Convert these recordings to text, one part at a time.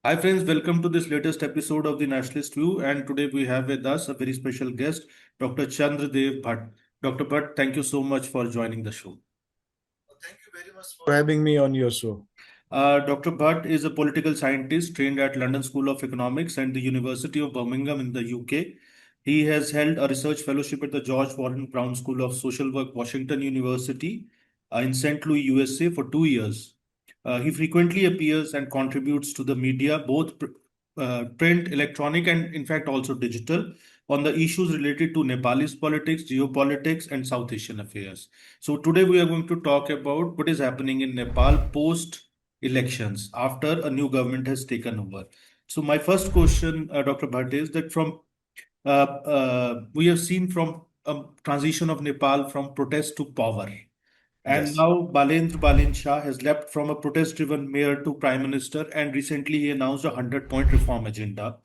Hi friends, welcome to this latest episode of the Nationalist View, and today we have with us a very special guest, Dr. Chandra D. Bhatt. Dr. Bhatt, thank you so much for joining the show. Thank you very much for having me on your show. Dr. Bhatt is a political scientist trained at London School of Economics and the University of Birmingham in the UK. He has held a research fellowship at the George Warren Brown School of Social Work, Washington University, in St. Louis, USA, for 2 years. He frequently appears and contributes to the media, both print, electronic, and in fact also digital, on the issues related to Nepalese politics, geopolitics, and South Asian affairs. So today we are going to talk about what is happening in Nepal post elections after a new government has taken over. So my first question, Dr. Bhatt, is that we have seen from a transition of Nepal from protest to power. And Yes. now Balendra Shah has leapt from a protest-driven mayor to prime minister, and recently he announced a 100-point reform agenda.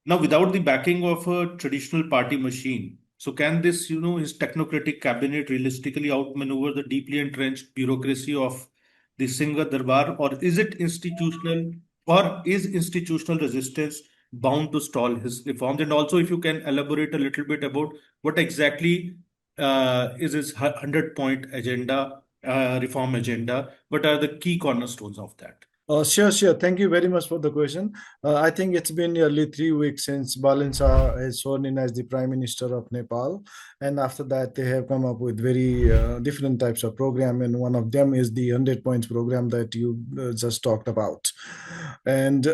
Now, without the backing of a traditional party machine, so can this, his technocratic cabinet realistically outmaneuver the deeply entrenched bureaucracy of the Singha Durbar, or is institutional resistance bound to stall his reforms? And also, if you can elaborate a little bit about what exactly is his 100-point agenda, reform agenda, what are the key cornerstones of that? Sure. Thank you very much for the question. I think it's been nearly 3 weeks since Balen Shah has sworn in as the Prime Minister of Nepal, and after that they have come up with very different types of program, and one of them is the 100 points program that you just talked about. And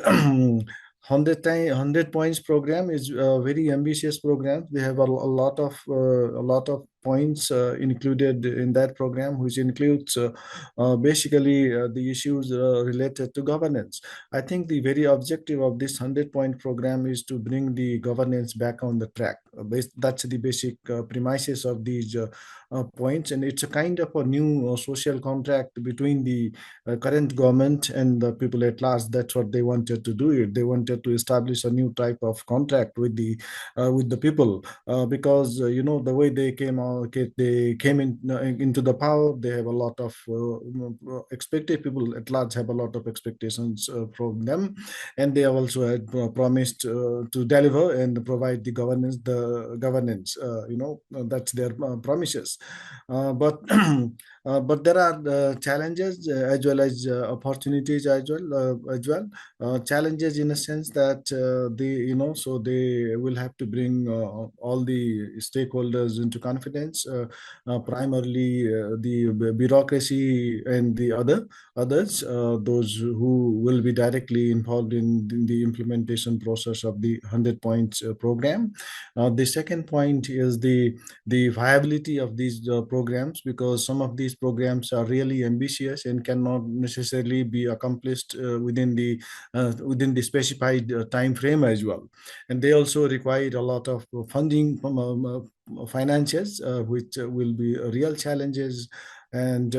100 points program is a very ambitious program. We have a lot of points included in that program, which includes basically the issues related to governance. I think the very objective of this 100-point program is to bring the governance back on the track. That's the basic premises of these points, and it's a kind of a new social contract between the current government and the people at large. That's what they wanted to do. They wanted to establish a new type of contract with the people, because the way they came into the power. They have a lot of expected people at large have a lot of expectations from them, and they have also had promised to deliver and provide the governance. That's their promises. But but there are challenges as well as opportunities as well. Challenges in a sense that they will have to bring all the stakeholders into confidence, primarily the bureaucracy and the others, those who will be directly involved in the implementation process of the 100 points program. The second point is the viability of these programs, because some of these programs are really ambitious and cannot necessarily be accomplished within the specified time frame as well, and they also require a lot of funding from finances, which will be real challenges, and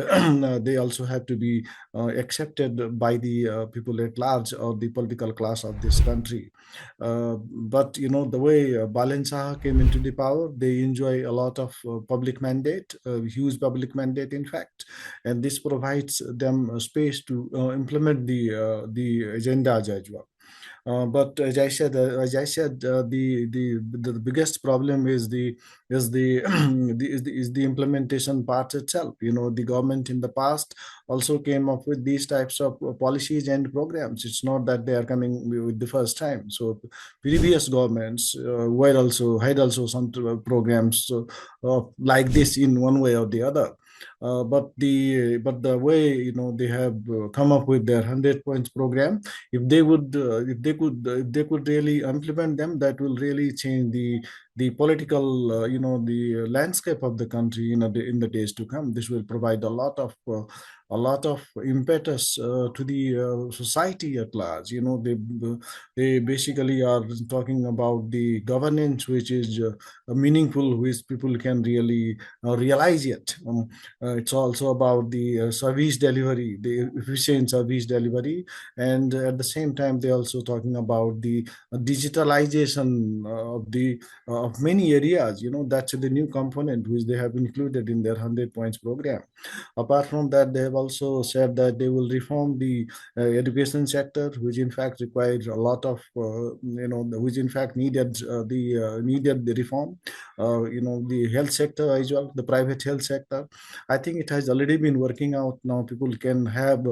they also have to be accepted by the people at large or the political class of this country. But the way Balen Shah came into the power, they enjoy a lot of public mandate, huge public mandate, in fact, and this provides them space to implement the agendas as well. But the biggest problem is the implementation part itself. The government in the past also came up with these types of policies and programs. It's not that they are coming with the first time. So previous governments had also some programs like this in one way or the other. But the way they have come up with their 100 points program, if they could really implement them, that will really change the political the landscape of the country in the days to come. This will provide a lot of impetus to the society at large. They basically are talking about the governance which is meaningful, which people can really realize it. It's also about the service delivery, the efficient service delivery, and at the same time they're also talking about the digitalization of many areas. That's the new component which they have included in their 100 points program. Apart from that, they have also said that they will reform the education sector, which in fact requires a lot of, which in fact needed the reform. The health sector as well, the private health sector. I think it has already been working out now. People can have,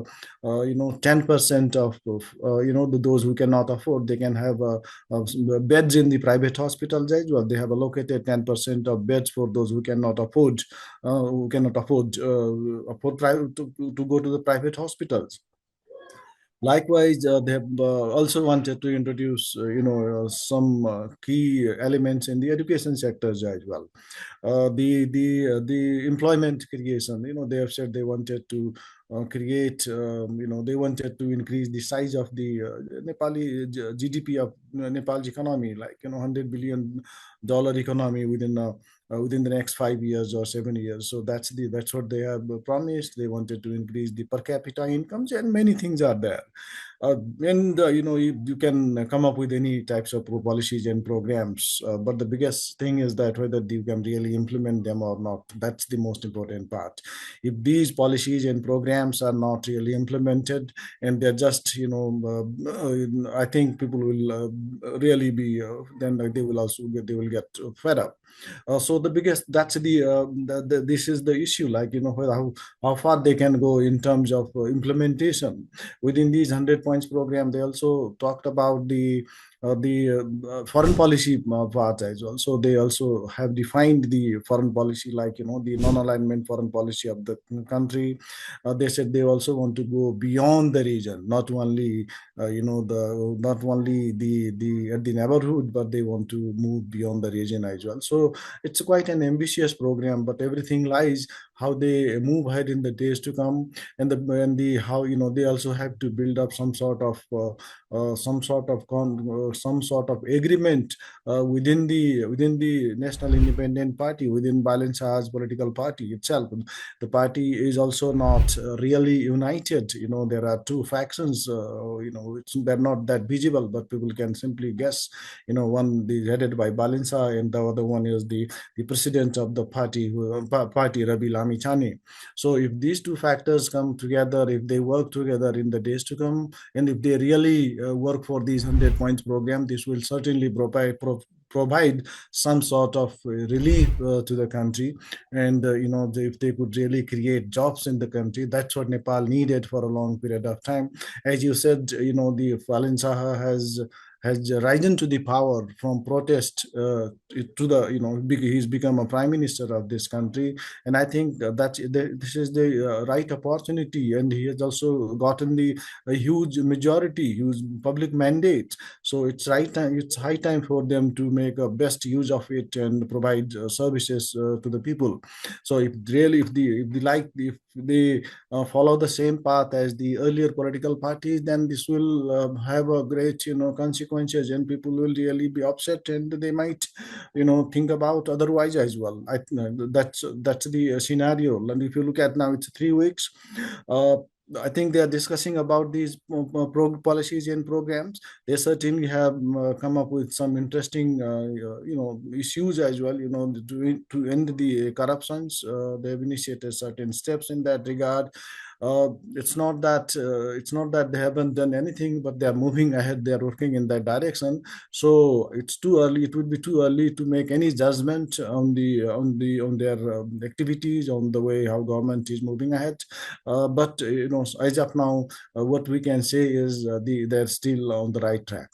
10% of those who cannot afford, they can have beds in the private hospitals as well. They have allocated 10% of beds for those who cannot afford to go to the private hospitals. Likewise, they have also wanted to introduce, some key elements in the education sectors as well. The employment creation. They have said they wanted to create. They wanted to increase the size of the Nepali GDP of Nepal's economy, like $100 billion economy within the next 5 years or 7 years. So that's what they have promised. They wanted to increase the per capita incomes, and many things are there. And you can come up with any types of policies and programs, but the biggest thing is that whether you can really implement them or not. That's the most important part. If these policies and programs are not really implemented, and they're just, I think people will really be then they will get fed up. So the biggest that's this is the issue, like, how far they can go in terms of implementation within these 100 points program. They also talked about the foreign policy part as well. So they also have defined the foreign policy, like, the non-alignment foreign policy of the country. They said they also want to go beyond the region, not only the at the neighborhood, but they want to move beyond the region as well. So it's quite an ambitious program, but everything lies how they move ahead in the days to come. And the how, they also have to build up some sort of agreement within the National Independent Party, within Balen Shah's political party itself. The party is also not really united. There are two factions. They're not that visible, but people can simply guess. One is headed by Balen Shah, and the other one is the president of the party, Rabi Lami Chane. So if these two factors come together, if they work together in the days to come, and if they really work for these 100 points program, this will certainly provide some sort of relief to the country. And if they could really create jobs in the country, that's what Nepal needed for a long period of time. As you said, the Falin Saha has risen to the power from protest to the, he's become a prime minister of this country. And I think this is the right opportunity, and he has also gotten a huge majority, huge public mandate. So it's high time for them to make a best use of it and provide services to the people. So if they follow the same path as the earlier political parties, then this will have a great, consequences, and people will really be upset, and they might, think about otherwise as well. That's the scenario. And if you look at now, it's 3 weeks. Uh, I think they are discussing about these policies and programs. They certainly have come up with some interesting, issues as well. To end the corruptions, they have initiated certain steps in that regard. It's not that they haven't done anything, but they are moving ahead. They are working in that direction. So it's too early. It would be too early to make any judgment on their activities, on the way how government is moving ahead. But as of now, what we can say is they're still on the right track.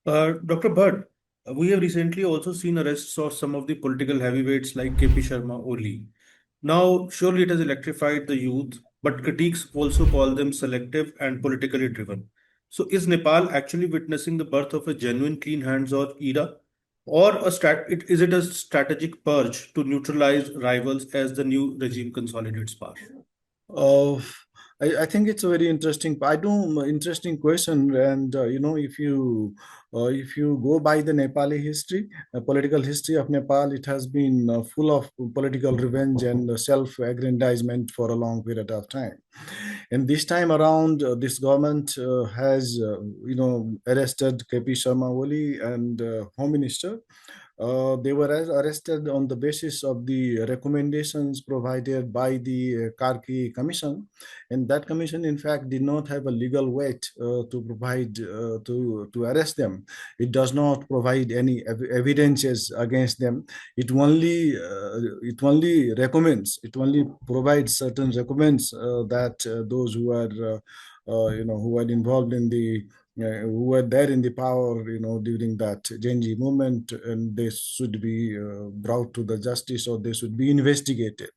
Dr. Bhatt, we have recently also seen arrests of some of the political heavyweights like KP Sharma Oli. Now, surely it has electrified the youth, but critics also call them selective and politically driven. So, is Nepal actually witnessing the birth of a genuine clean hands or era? Or is it a strategic purge to neutralize rivals as the new regime consolidates power? Uh, I think it's a very interesting. I do interesting question, and if you go by the Nepali history, political history of Nepal, it has been full of political revenge and self-aggrandizement for a long period of time. And this time around, this government has arrested KP Sharma Oli and Home Minister. They were arrested on the basis of the recommendations provided by the Karki Commission, and that commission, in fact, did not have a legal weight to provide to arrest them. It does not provide any evidences against them. It only recommends. It only provides certain recommends that those who are who are involved in the who were there in the power, during that Genji movement, and they should be brought to the justice, or they should be investigated.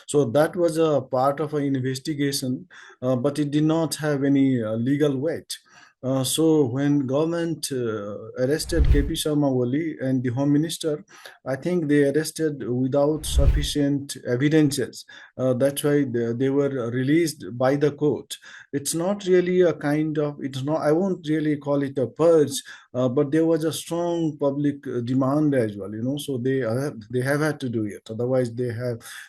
So that was a part of an investigation, but it did not have any legal weight. So when government arrested KP Sharma Oli and the Home Minister, I think they arrested without sufficient evidences. That's why they were released by the court. It's not really a kind of, it's not, I won't really call it a purge, but there was a strong public demand as well, so they have had to do it. Otherwise they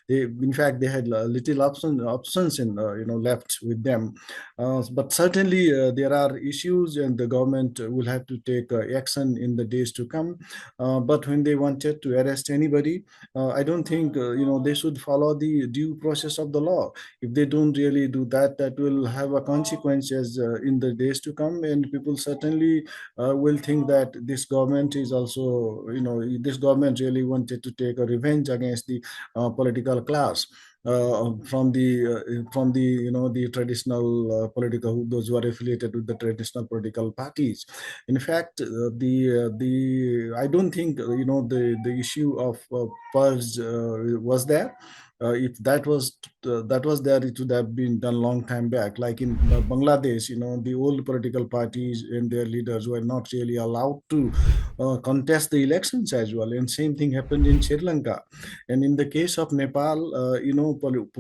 in fact they had little options in left with them. But certainly there are issues, and the government will have to take action in the days to come. But when they wanted to arrest anybody, I don't think they should follow the due process of the law. If they don't really do that, that will have a consequences in the days to come, and people certainly will think that this government is also, this government really wanted to take a revenge against the political class, from the the traditional political, those who are affiliated with the traditional political parties. In fact, the I don't think the issue of purge was there. If that was there, it would have been done long time back. Like in Bangladesh, the old political parties and their leaders were not really allowed to contest the elections as well. And same thing happened in Sri Lanka. And in the case of Nepal,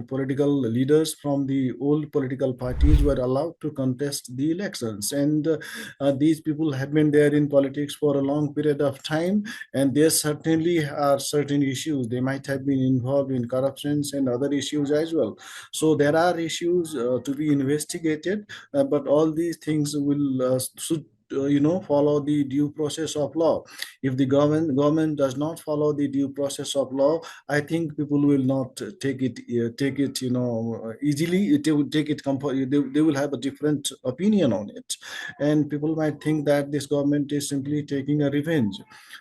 political leaders from the old political parties were allowed to contest the elections. And these people have been there in politics for a long period of time, and there certainly are certain issues. They might have been involved in corruptions and other issues as well. So there are issues to be investigated, but all these things will should follow the due process of law. If the government does not follow the due process of law, I think people will not take it easily. They will take it they will have a different opinion on it, and people might think that this government is simply taking a revenge.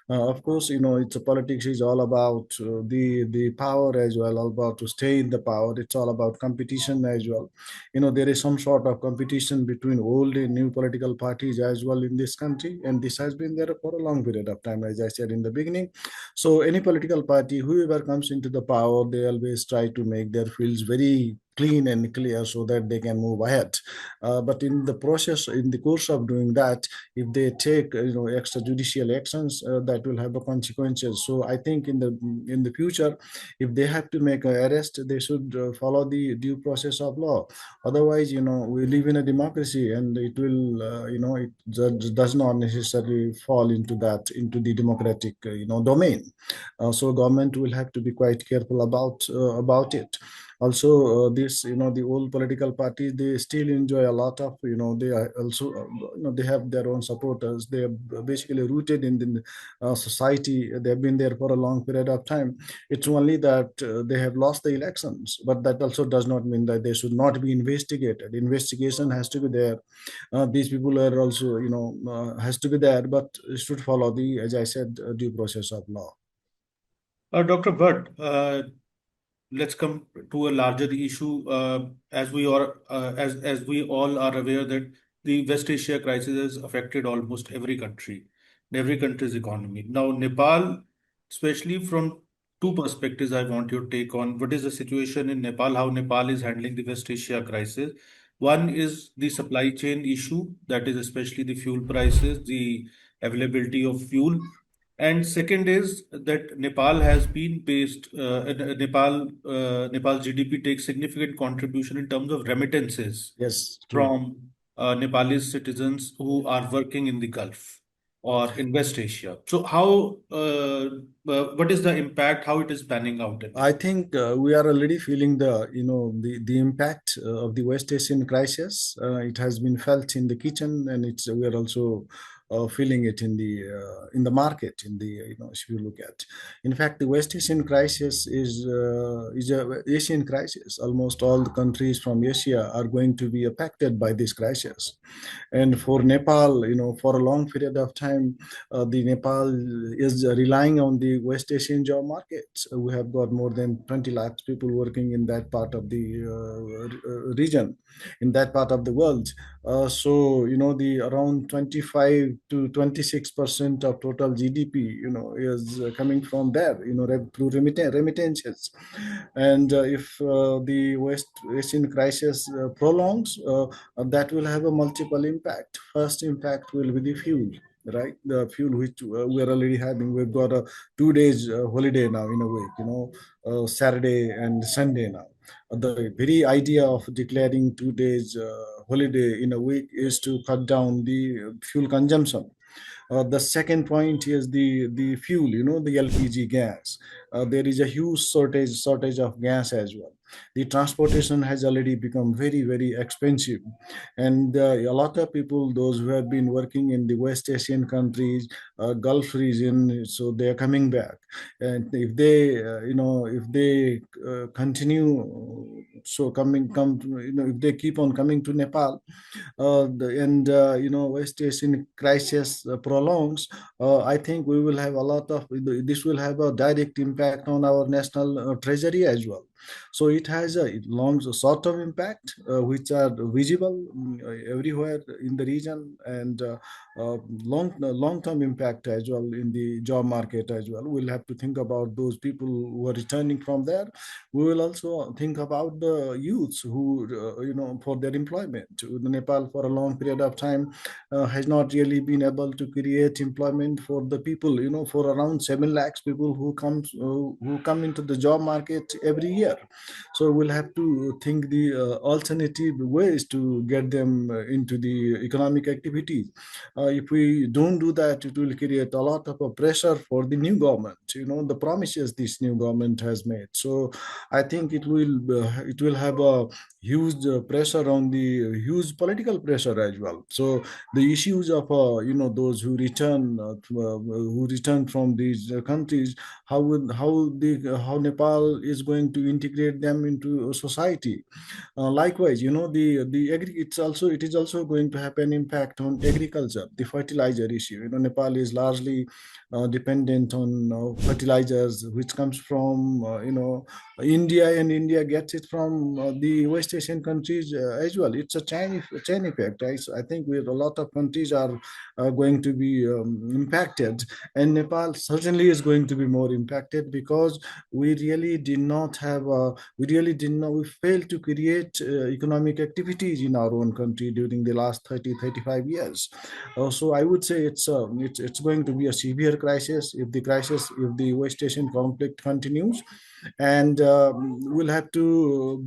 Of course, it's a politics is all about the power as well, all about to stay in the power. It's all about competition as well. There is some sort of competition between old and new political parties as well in this country, and this has been there for a long period of time, as I said in the beginning. So any political party, whoever comes into the power, they always try to make their fields very clean and clear so that they can move ahead. But in the process, in the course of doing that, if they take extrajudicial actions, that will have a consequences. So I think in the future, if they have to make an arrest, they should follow the due process of law. Otherwise, we live in a democracy, and it will it does not necessarily fall into the democratic domain. So government will have to be quite careful about it. Also, this the old political parties, they still enjoy a lot of, they are also they have their own supporters. They are basically rooted in the society. They have been there for a long period of time. It's only that they have lost the elections, but that also does not mean that they should not be investigated. Investigation has to be there. These people are also, has to be there, but should follow the, as I said, due process of law. Dr. Bhatt, let's come to a larger issue. As we all are aware that the West Asia crisis has affected almost every country, every country's economy. Now, Nepal, especially from two perspectives, I want your take on what is the situation in Nepal, how Nepal is handling the West Asia crisis. One is the supply chain issue, that is especially the fuel prices, the availability of fuel. And second is that Nepal has been based, Nepal's GDP takes significant contribution in terms of remittances Yes, true. from Nepalese citizens who are working in the Gulf or in West Asia. So what is the impact, how it is panning out in I Nepal? think we are already feeling the impact of the West Asian crisis. It has been felt in the kitchen, and it's we are also feeling it in the market. In the if you look at, in fact, the West Asian crisis is a Asian crisis. Almost all the countries from Asia are going to be affected by this crisis. And for Nepal, for a long period of time, the Nepal is relying on the West Asian job markets. We have got more than 20 lakhs people working in that part of the region, in that part of the world. So the around 25 to 26% of total GDP, is coming from there, through remittances. And if the West Asian crisis prolongs, that will have a multiple impact. First impact will be the fuel, right? The fuel which we're already having. We've got a 2 days holiday now in a week, Saturday and Sunday now. The very idea of declaring 2 days holiday in a week is to cut down the fuel consumption. The second point is the fuel, the LPG gas. There is a huge shortage of gas as well. The transportation has already become very, very expensive, and a lot of people, those who have been working in the West Asian countries, Gulf region, so they are coming back. And if they, if they continue, so coming come, if they keep on coming to Nepal, and West Asian crisis prolongs, I think we will have a lot of this will have a direct impact on our national treasury as well. So it has a long short-term impact, which are visible everywhere in the region, and long-term impact as well in the job market as well. We'll have to think about those people who are returning from there. We will also think about the youths who, for their employment. Nepal, for a long period of time, has not really been able to create employment for the people, for around 7 lakhs people who come into the job market every year. So we'll have to think the alternative ways to get them into the economic activities. If we don't do that, it will create a lot of pressure for the new government, the promises this new government has made. So I think it will have a huge pressure on the huge political pressure as well. So the issues of those who return from these countries, how Nepal is going to integrate them into society. Likewise, it is also going to have an impact on agriculture, the fertilizer issue. Nepal is largely dependent on fertilizers, which comes from India, and India gets it from the West Asian countries as well. It's a chain effect. I think a lot of countries are going to be impacted, and Nepal certainly is going to be more impacted, because we really did not have we really did not we failed to create economic activities in our own country during the last 30-35 years. So I would say it's going to be a severe crisis if the West Asian conflict continues. And we'll have to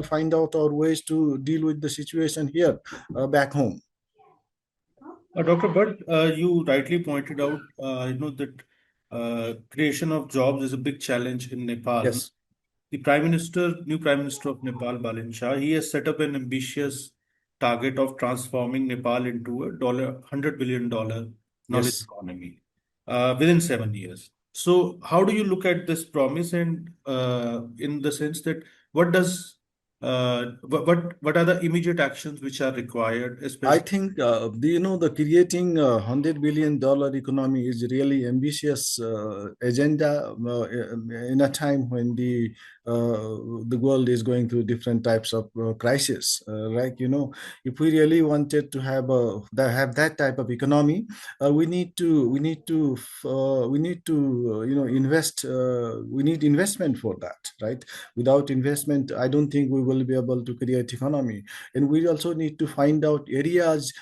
find out our ways to deal with the situation here, back home. Dr. Bhatt, you rightly pointed out, that creation of jobs is a big challenge in Nepal. Yes, New Prime Minister of Nepal, Balendra Shah, he has set up an ambitious target of transforming Nepal into a $100 billion knowledge yes. economy within 7 years. So, how do you look at this promise, and in the sense that what does what are the immediate actions which are required, I especially? think the creating $100 billion economy is really ambitious agenda in a time when the world is going through different types of crisis. Right, if we really wanted to have that type of economy, we need to invest. We need investment for that, right? Without investment, I don't think we will be able to create economy. And we also need to find out areas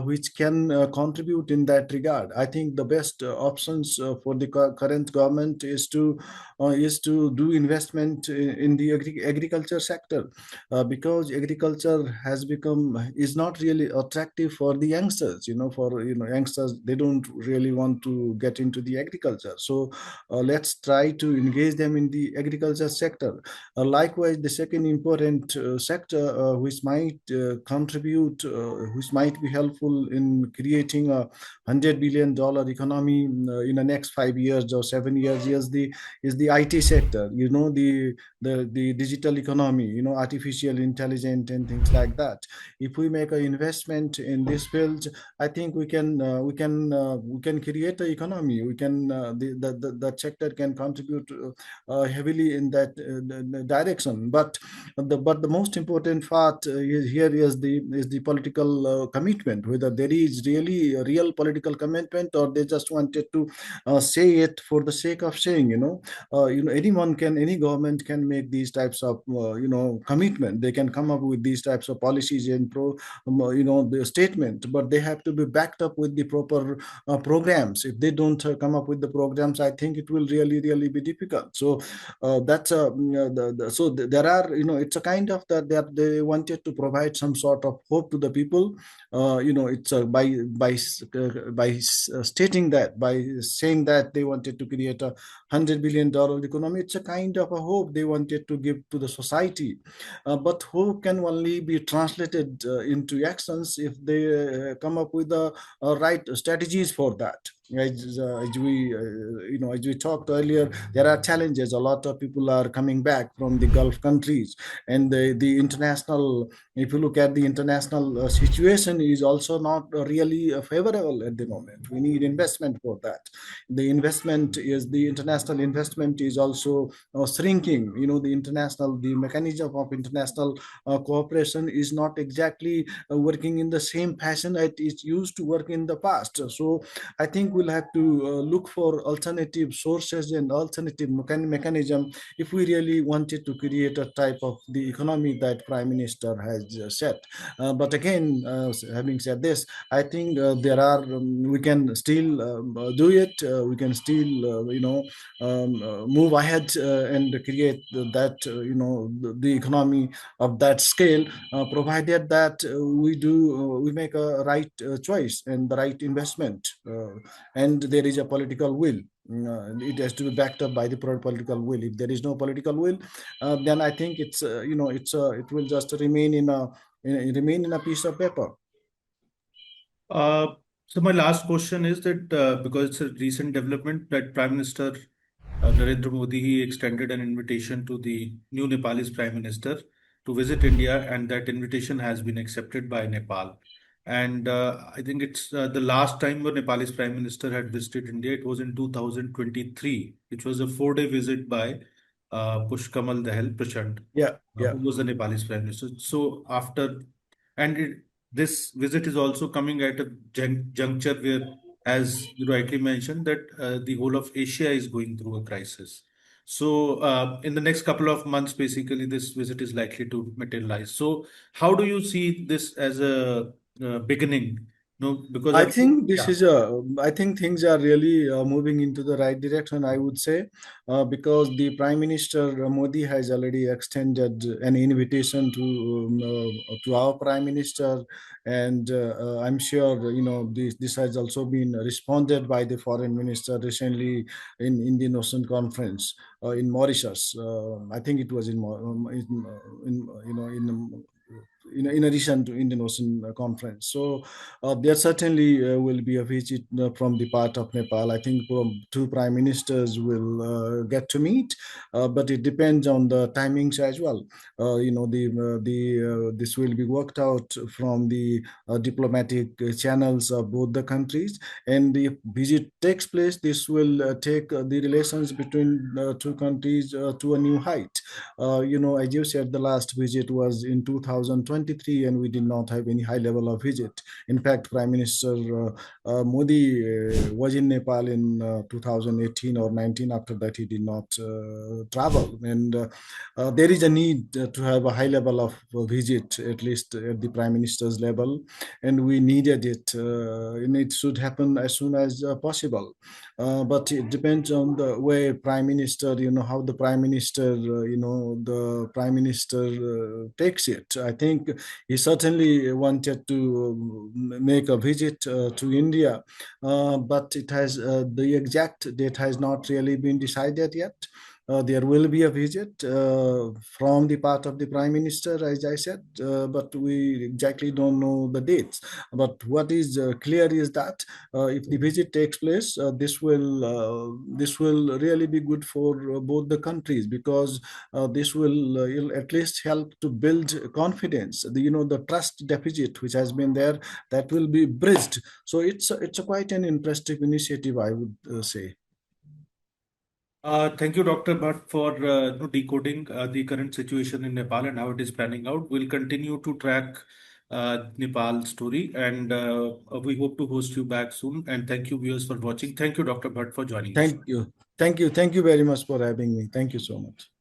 which can contribute in that regard. I think the best options for the current government is to do investment in the agriculture sector, because agriculture has become is not really attractive for the youngsters. For youngsters, they don't really want to get into the agriculture. So let's try to engage them in the agriculture sector. Likewise, the second important sector which might contribute, which might be helpful in creating a $100 billion economy in the next 5 years or 7 years is the IT sector. The digital economy, artificial intelligence and things like that. If we make an investment in this field, I think we can create an economy. We can the sector can contribute heavily in that direction. But the most important part here is the political commitment. Whether there is really a real political commitment, or they just wanted to say it for the sake of saying. Any government can make these types of commitment. They can come up with these types of policies and the statement, but they have to be backed up with the proper programs. If they don't come up with the programs, I think it will really be difficult. So that's there are, it's a kind of that they wanted to provide some sort of hope to the people. It's by stating that, by saying that they wanted to create a $100 billion economy. It's a kind of a hope they wanted to give to the society. But hope can only be translated into actions if they come up with the right strategies for that. As we talked earlier, there are challenges. A lot of people are coming back from the Gulf countries, and the international. If you look at the international situation, is also not really favorable at the moment. We need investment for that. The international investment is also shrinking. The mechanism of international cooperation is not exactly working in the same fashion that it used to work in the past. So I think we'll have to look for alternative sources and alternative mechanism if we really wanted to create a type of the economy that Prime Minister has set. But again, having said this, I think we can still do it. We can still, move ahead and create that, the economy of that scale, provided that we make a right choice and the right investment, and there is a political will. It has to be backed up by the political will. If there is no political will, then I think it will just remain in a piece of paper. Uh, so my last question is that because it's a recent development that Prime Minister Narendra Modi, he extended an invitation to the new Nepalese Prime Minister to visit India, and that invitation has been accepted by Nepal. And I think it's the last time a Nepalese Prime Minister had visited India. It was in 2023, which was a 4-day visit by Pushkamal Dahal Prachand, Yeah, who yeah. was the Nepalese Prime Minister. So after, and this visit is also coming at a juncture where, as you rightly mentioned, that the whole of Asia is going through a crisis. So, in the next couple of months, basically, this visit is likely to materialize. So, how do you see this as a beginning? No, because I I think, think this yeah. is a. I think things are really moving into the right direction, I would say, because the Prime Minister Modi has already extended an invitation to our Prime Minister, and I'm sure this has also been responded by the Foreign Minister recently in Indian Ocean Conference in Mauritius. I think it was in addition to Indian Ocean Conference. So there certainly will be a visit from the part of Nepal. I think two prime ministers will get to meet, but it depends on the timings as well. This will be worked out from the diplomatic channels of both the countries, and if visit takes place, this will take the relations between two countries to a new height. As you said, the last visit was in 2020. 2023 and we did not have any high level of visit. In fact, Prime Minister Modi was in Nepal in 2018 or 19. After that, he did not travel. And there is a need to have a high level of visit, at least at the Prime Minister's level. And we needed it. And it should happen as soon as possible. But it depends on the way Prime Minister, how the Prime Minister, the Prime Minister takes it. I think he certainly wanted to make a visit to India, but the exact date has not really been decided yet. There will be a visit from the part of the Prime Minister, as I said, but we exactly don't know the dates. But what is clear is that if the visit takes place, this will really be good for both the countries, because this will it'll at least help to build confidence. The trust deficit which has been there, that will be bridged. So it's a quite an interesting initiative, I would say. Thank you, Dr. Bhatt, for decoding the current situation in Nepal and how it is panning out. We'll continue to track Nepal story, and we hope to host you back soon. And thank you, viewers, for watching. Thank you, Dr. Bhatt, for joining us. Thank you very much for having me. Thank you so much.